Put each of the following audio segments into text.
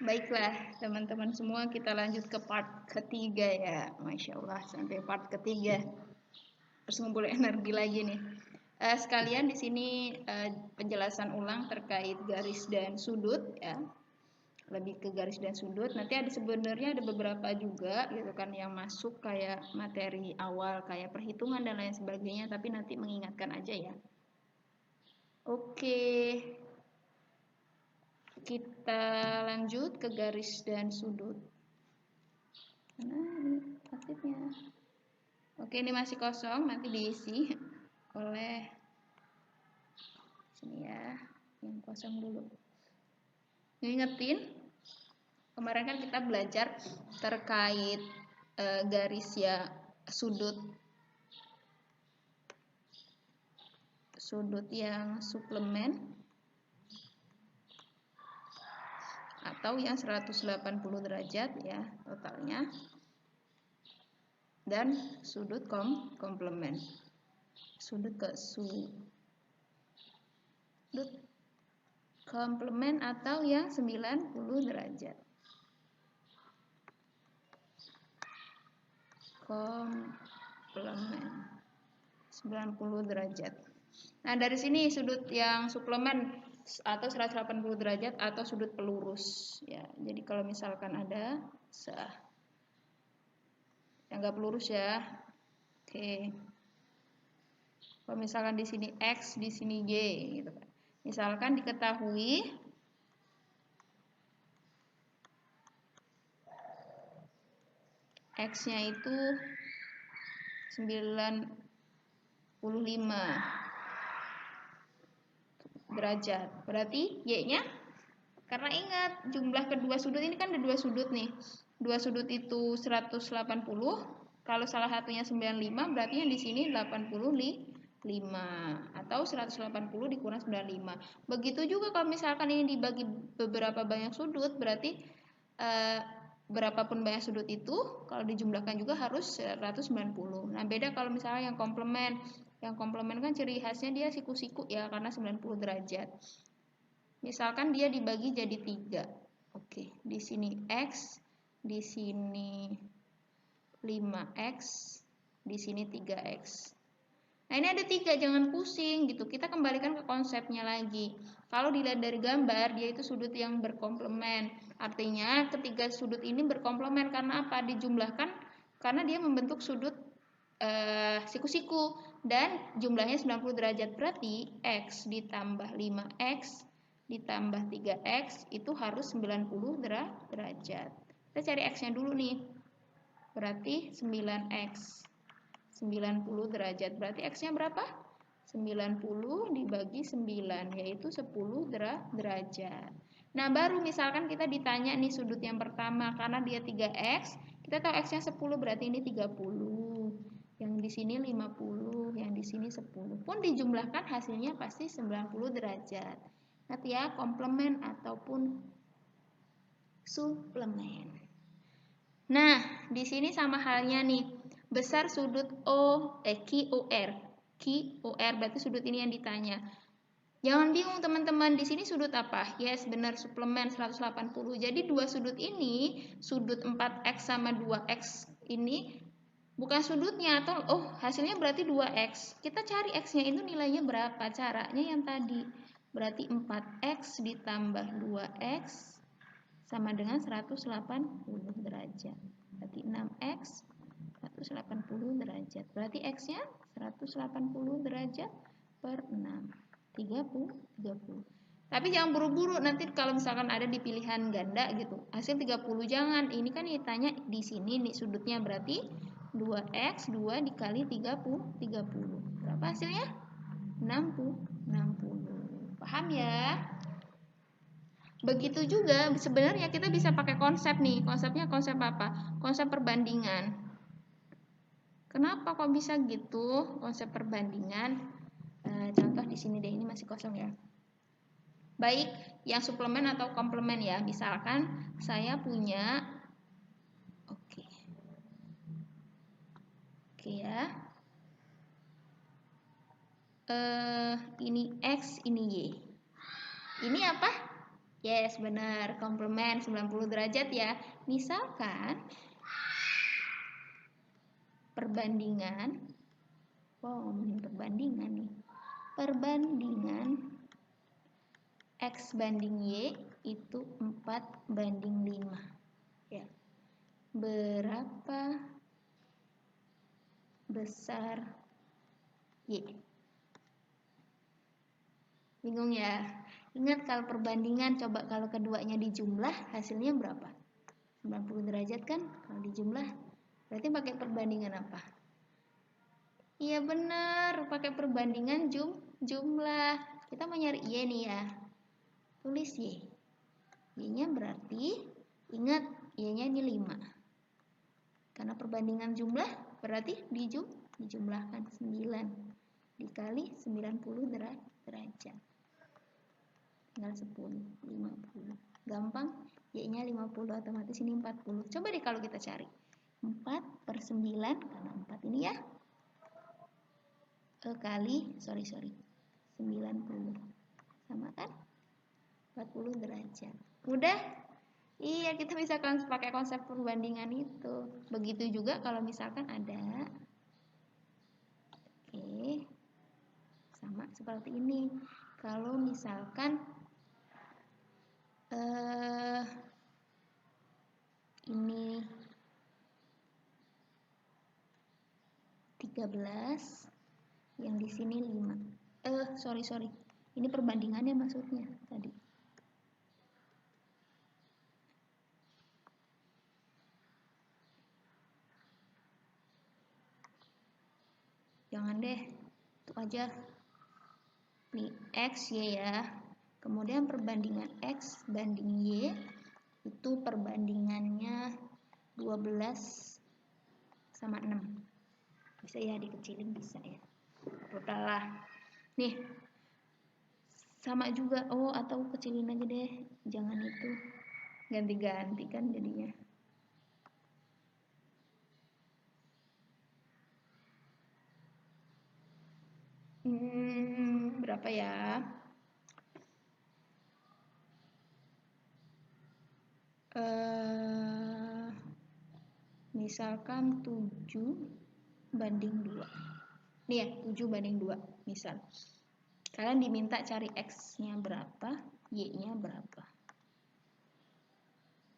Baiklah, teman-teman semua, kita lanjut ke part ketiga ya. Masya Allah, sampai part ketiga. Terus ngumpul energi lagi nih. Sekalian di sini penjelasan ulang terkait garis dan sudut ya. Lebih ke garis dan sudut. Nanti ada sebenarnya ada beberapa juga gitu kan yang masuk kayak materi awal kayak perhitungan dan lain sebagainya, tapi nanti mengingatkan aja ya. Oke. Kita lanjut ke garis dan sudut. Nah, ini aktifnya. Oke, ini masih kosong, nanti diisi oleh sini ya, yang kosong dulu. Ngingetin, kemarin kan kita belajar terkait garis ya, sudut yang suplemen atau yang 180 derajat ya totalnya, dan sudut komplement, sudut komplement atau yang 90 derajat. Komplement 90 derajat. Nah, dari sini sudut yang suplemen atau 180 derajat atau sudut pelurus ya. Jadi kalau misalkan ada yang enggak pelurus ya. Oke. Kalau misalkan di sini X, di sini Y gitu kan. Misalkan diketahui X-nya itu 95 derajat. Berarti Y-nya, karena ingat jumlah kedua sudut ini kan ada dua sudut nih. Dua sudut itu 180. Kalau salah satunya 95, berarti yang di sini 85 atau 180 dikurang 95. Begitu juga kalau misalkan ini dibagi beberapa banyak sudut, berarti berapapun banyak sudut itu kalau dijumlahkan juga harus 190. Nah, beda kalau misalnya yang komplement. Yang komplement kan ciri khasnya dia siku-siku ya, karena 90 derajat. Misalkan dia dibagi jadi 3. Oke, di sini X, di sini 5X, di sini 3X. Nah, ini ada 3, jangan pusing gitu. Kita kembalikan ke konsepnya lagi. Kalau dilihat dari gambar, dia itu sudut yang berkomplement. Artinya ketiga sudut ini berkomplement karena apa? Dijumlahkan karena dia membentuk sudut siku-siku dan jumlahnya 90 derajat. Berarti X ditambah 5X ditambah 3X itu harus 90 derajat. Kita cari X-nya dulu nih. Berarti 9X. 90 derajat. Berarti X-nya berapa? 90 dibagi 9, yaitu 10 derajat. Nah, baru misalkan kita ditanya nih sudut yang pertama, karena dia 3X, kita tahu X-nya 10, berarti ini 30. Yang di sini 50, yang di sini 10. Pun dijumlahkan hasilnya pasti 90 derajat. Ingat ya, komplement ataupun suplemen. Nah, di sini sama halnya nih. Besar sudut QOR. QOR berarti sudut ini yang ditanya. Jangan bingung teman-teman, di sini sudut apa? Yes, benar, suplemen 180. Jadi dua sudut ini, sudut 4X sama 2X ini bukan sudutnya, atau hasilnya berarti 2X. Kita cari X-nya itu nilainya berapa? Caranya yang tadi. Berarti 4X ditambah 2X sama dengan 180 derajat. Berarti 6X 180 derajat. Berarti X-nya 180 derajat per 6. 30. Tapi jangan buru-buru, nanti kalau misalkan ada di pilihan ganda gitu, hasil 30 jangan. Ini kan ditanya di sini nih sudutnya, berarti 2X 2 dikali 30. Berapa hasilnya? 60. Paham ya? Begitu juga sebenarnya kita bisa pakai konsep nih. Konsepnya konsep apa? Konsep perbandingan. Kenapa kok bisa gitu? Konsep perbandingan. Contoh di sini deh, ini masih kosong ya. Baik, yang suplemen atau komplement ya. Misalkan saya punya Oke ya. Ini X, ini Y. Ini apa? Yes, benar. Komplement 90 derajat ya. Misalkan perbandingan, ngomongin perbandingan nih. Perbandingan X banding Y itu 4:5. Ya. Berapa besar Y? Bingung ya? Ingat kalau perbandingan, coba kalau keduanya dijumlah, hasilnya berapa? 90 derajat kan? Kalau dijumlah, berarti pakai perbandingan apa? Iya benar, pakai perbandingan jumlah. Kita mau nyari Y nih ya. Tulis Y. Y-nya berarti, ingat Y-nya ini 5. Karena perbandingan jumlah, berarti dijumlahkan 9 dikali 90 derajat. Tinggal 10, 50. Gampang, Y-nya 50, otomatis ini 40. Coba deh kalau kita cari. 4/9, karena 4 ini ya. Kali, 90. Sama kan? 40 derajat. Mudah? Iya, kita bisa pakai konsep perbandingan itu. Begitu juga kalau misalkan ada. Oke. Sama seperti ini. Kalau misalkan ini 13, yang di sini 5. Sorry. Ini perbandingannya maksudnya tadi. Jangan deh, itu aja. Nih, X, Y ya. Kemudian perbandingan X banding Y, itu perbandingannya 12/6. Bisa ya, dikecilin bisa ya. Udahlah. Nih, sama juga. Oh, atau kecilin aja deh. Jangan itu. Ganti-ganti kan jadinya. Berapa ya? Misalkan 7/2. Nih ya, 7/2 misal. Kalian diminta cari X-nya berapa, Y-nya berapa.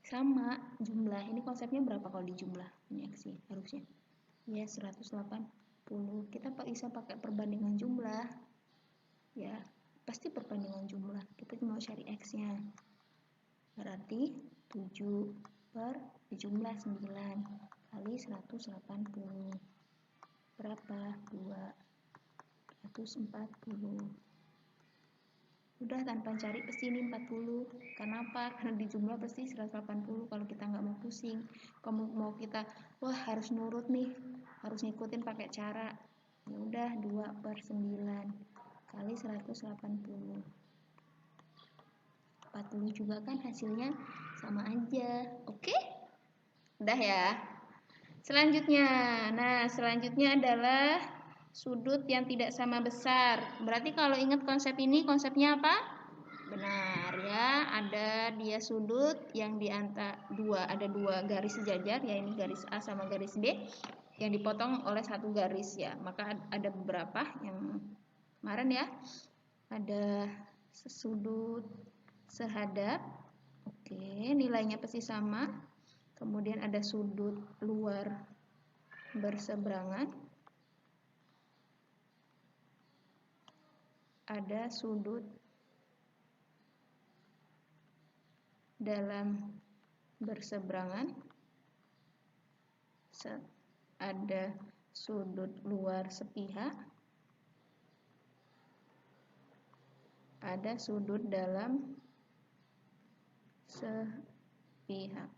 Sama jumlah. Ini konsepnya berapa kalau dijumlah? Ini X-nya harusnya. Ya, 180. Kita bisa pakai perbandingan jumlah. Ya, pasti perbandingan jumlah. Kita cuma cari X-nya. Berarti 7 per dijumlah 9 kali 180. Berapa? 240. Udah, tanpa cari pasti ini 40. Kenapa? Karena dijumlah pasti 180 kalau kita nggak mau pusing. Kalau mau kita, wah harus nurut nih, harus ngikutin pakai cara. Ya udah, 2/9 kali 180. 40 juga kan hasilnya sama aja. Oke? Udah ya. Selanjutnya. Nah, selanjutnya adalah sudut yang tidak sama besar. Berarti kalau ingat konsep ini, konsepnya apa? Benar ya, ada dia sudut yang di antara ada dua garis sejajar, ya ini garis A sama garis B yang dipotong oleh satu garis ya. Maka ada beberapa yang kemarin ya. Ada sudut sehadap. Oke, nilainya pasti sama. Kemudian ada sudut luar berseberangan. Ada sudut dalam berseberangan. Ada sudut luar sepihak. Ada sudut dalam sepihak.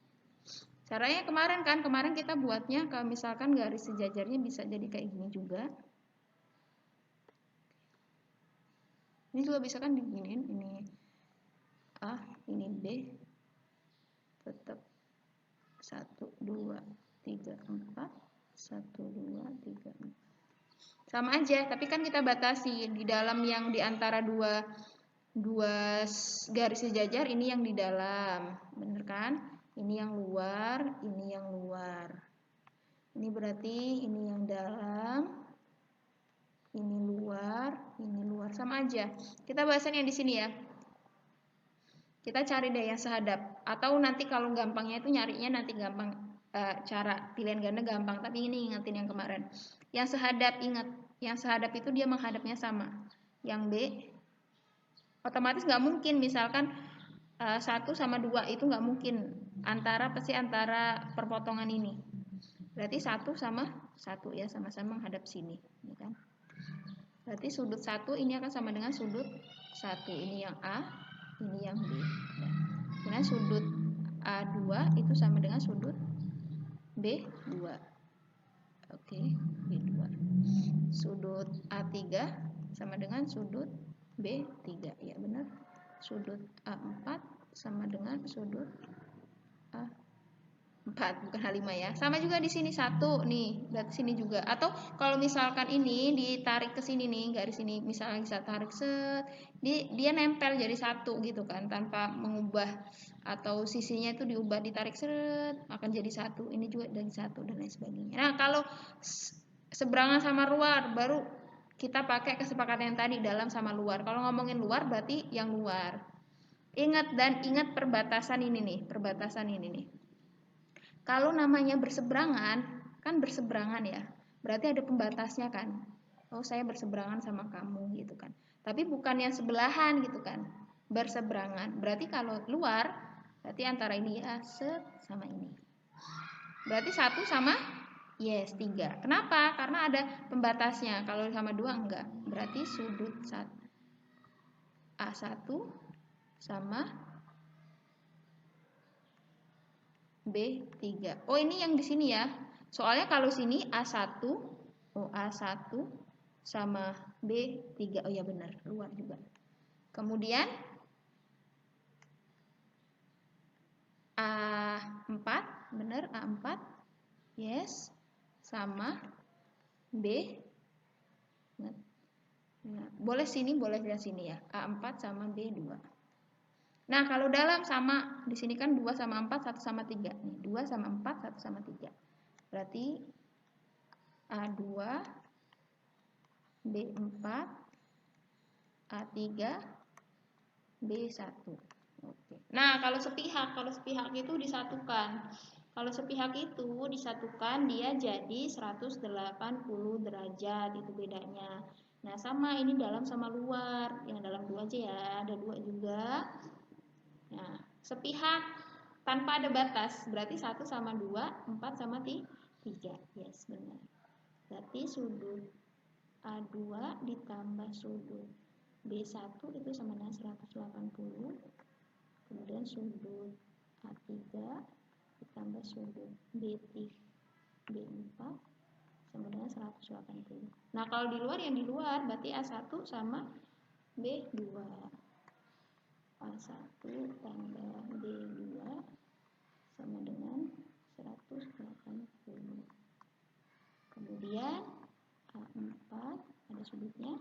Caranya kemarin kita buatnya kalau misalkan garis sejajarnya bisa jadi kayak gini juga. Ini juga bisa kan diginiin, ini A, ini B, tetap 1, 2, 3, 4, 1, 2, 3, 4. Sama aja, tapi kan kita batasi di dalam yang di antara dua dua garis sejajar, ini yang di dalam, bener kan? Ini yang luar, ini yang luar. Ini berarti ini yang dalam, ini luar, sama aja. Kita bahasan yang di sini ya. Kita cari deh yang sehadap. Atau nanti kalau gampangnya itu nyarinya nanti gampang, cara pilihan ganda gampang. Tapi ini ingetin yang kemarin. Yang sehadap, ingat, yang sehadap itu dia menghadapnya sama. Yang B otomatis nggak mungkin, misalkan 1 sama 2 itu nggak mungkin, pasti antara perpotongan ini, berarti 1 sama 1 ya, sama-sama menghadap sini ya kan? Berarti sudut 1 ini akan sama dengan sudut 1, ini yang A, ini yang B ya. Kemudian sudut A2 itu sama dengan sudut B2. Oke, B2. Sudut A3 sama dengan sudut B3 ya, benar. Sudut A4 sama dengan sudut A4, bukan H5 ya. Sama juga di sini 1 nih, berarti sini juga. Atau kalau misalkan ini ditarik ke sini nih, garis ini misalnya bisa tarik set, dia nempel jadi 1 gitu kan, tanpa mengubah atau sisinya itu diubah, ditarik seret akan jadi 1. Ini juga dari 1 dan lain sebagainya. Nah, kalau seberangan sama luar baru kita pakai kesepakatan yang tadi, dalam sama luar. Kalau ngomongin luar berarti yang luar. Ingat perbatasan ini nih, Kalau namanya berseberangan, kan berseberangan ya. Berarti ada pembatasnya kan. Oh, saya berseberangan sama kamu gitu kan. Tapi bukan yang sebelahan gitu kan. Berseberangan. Berarti kalau luar, berarti antara ini ya, sama ini. Berarti 1 sama 3. Kenapa? Karena ada pembatasnya. Kalau sama 2 enggak. Berarti sudut A1 sama B3. Oh, ini yang di sini ya. Soalnya kalau sini A1, A1 sama B3. Oh ya benar, luar juga. Kemudian A4, benar A4. Yes. Sama B. Nah, boleh sini, boleh dari sini ya. A4 sama B2. Nah, kalau dalam sama, di sini kan 2 sama 4, 1 sama 3. Nih, 2 sama 4, 1 sama 3. Berarti A2, B4, A3, B1. Oke. Nah, kalau sepihak itu disatukan. Kalau sepihak itu disatukan, dia jadi 180 derajat, itu bedanya. Nah, sama ini dalam sama luar. Yang dalam 2 aja ya, ada 2 juga. Nah, sepihak tanpa ada batas, berarti 1 sama 2, 4 sama 3. Yes, benar. Berarti sudut A2 ditambah sudut B1 itu sama dengan 180. Kemudian sudut A3 ditambah sudut B4 sama dengan 180. Nah, kalau di luar, yang di luar berarti A1 sama B2. A1 tambah B2 sama dengan 180. Kemudian A4 ada sudutnya,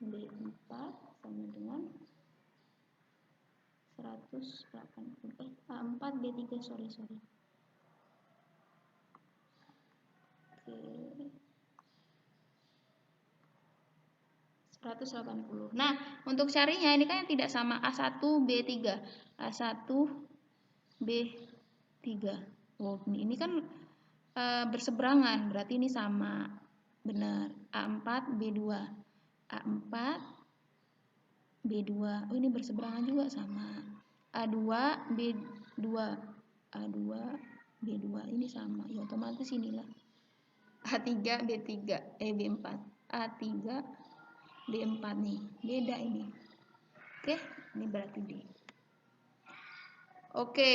B4 sama dengan 180. A4 B3, sorry. Oke. 180. Nah, untuk carinya ini kan yang tidak sama, A1 B3. A1 B3. Oh, ini kan berseberangan, berarti ini sama. Benar. A4 B2. A4 B2. Oh, ini berseberangan juga sama. A2 B2. A2 B2 ini sama. Ya, otomatis inilah. A3 B3 B4. A3 B4 nih. Beda ini. Oke, ini berarti D. Oke.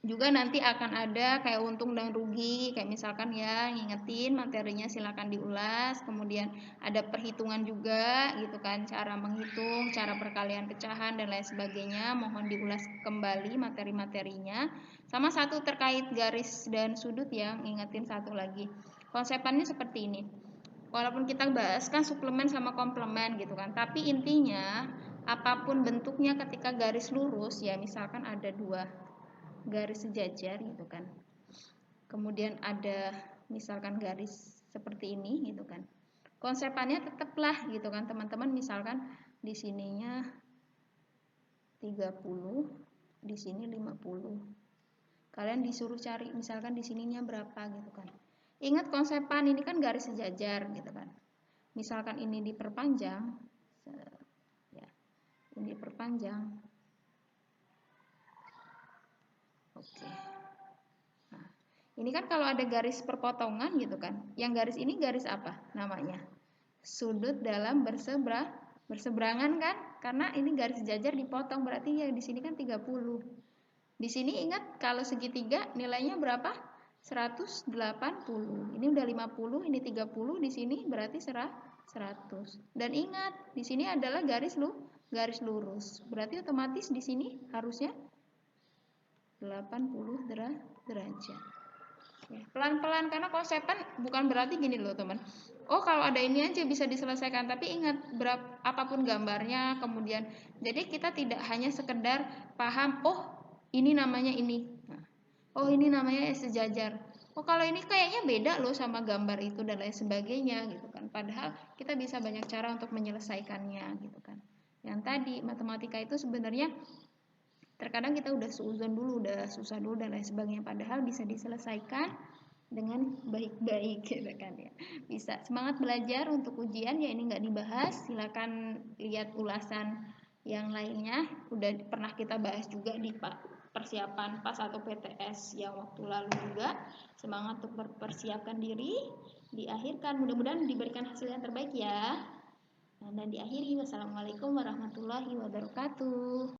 Juga nanti akan ada kayak untung dan rugi, kayak misalkan ya, ngingetin materinya silakan diulas. Kemudian ada perhitungan juga gitu kan, cara menghitung, cara perkalian pecahan dan lain sebagainya. Mohon diulas kembali materi-materinya. Sama satu terkait garis dan sudut ya, ngingetin satu lagi. Konsepannya seperti ini. walaupun kita bahas kan suplemen sama komplemen gitu kan, tapi intinya apapun bentuknya ketika garis lurus ya, misalkan ada 2 garis sejajar gitu kan, kemudian ada misalkan garis seperti ini gitu kan, konsepannya tetaplah gitu kan teman-teman. Misalkan di sininya 30, di sini 50, kalian disuruh cari misalkan di sininya berapa gitu kan. Ingat konsepan ini kan garis sejajar gitu kan. Misalkan ini diperpanjang, ya, ini diperpanjang. Oke. Nah, ini kan kalau ada garis perpotongan gitu kan. Yang garis ini garis apa namanya? Sudut dalam berseberangan kan? Karena ini garis sejajar dipotong, berarti ya di sini kan 30. Di sini ingat kalau segitiga nilainya berapa? 180. Ini udah 50, ini 30, di sini berarti 100. Dan ingat, di sini adalah garis lurus. Berarti otomatis di sini harusnya 80 derajat. Pelan-pelan, karena konsepan bukan berarti gini loh teman. Oh, kalau ada ini aja bisa diselesaikan, tapi ingat apapun gambarnya kemudian. Jadi kita tidak hanya sekedar paham, oh ini namanya ini. Oh ini namanya sejajar. Oh kalau ini kayaknya beda loh sama gambar itu dan lain sebagainya gitu kan. Padahal kita bisa banyak cara untuk menyelesaikannya gitu kan. Yang tadi matematika itu sebenarnya terkadang kita udah seuzon dulu, udah susah dulu dan lain sebagainya. Padahal bisa diselesaikan dengan baik-baik gitu kan ya. Bisa semangat belajar untuk ujian ya, ini nggak dibahas. Silakan lihat ulasan yang lainnya. Udah pernah kita bahas juga di persiapan PAS atau PTS yang waktu lalu juga. Semangat untuk mempersiapkan diri, diakhirkan mudah-mudahan diberikan hasil yang terbaik ya. Dan diakhiri, wassalamualaikum warahmatullahi wabarakatuh.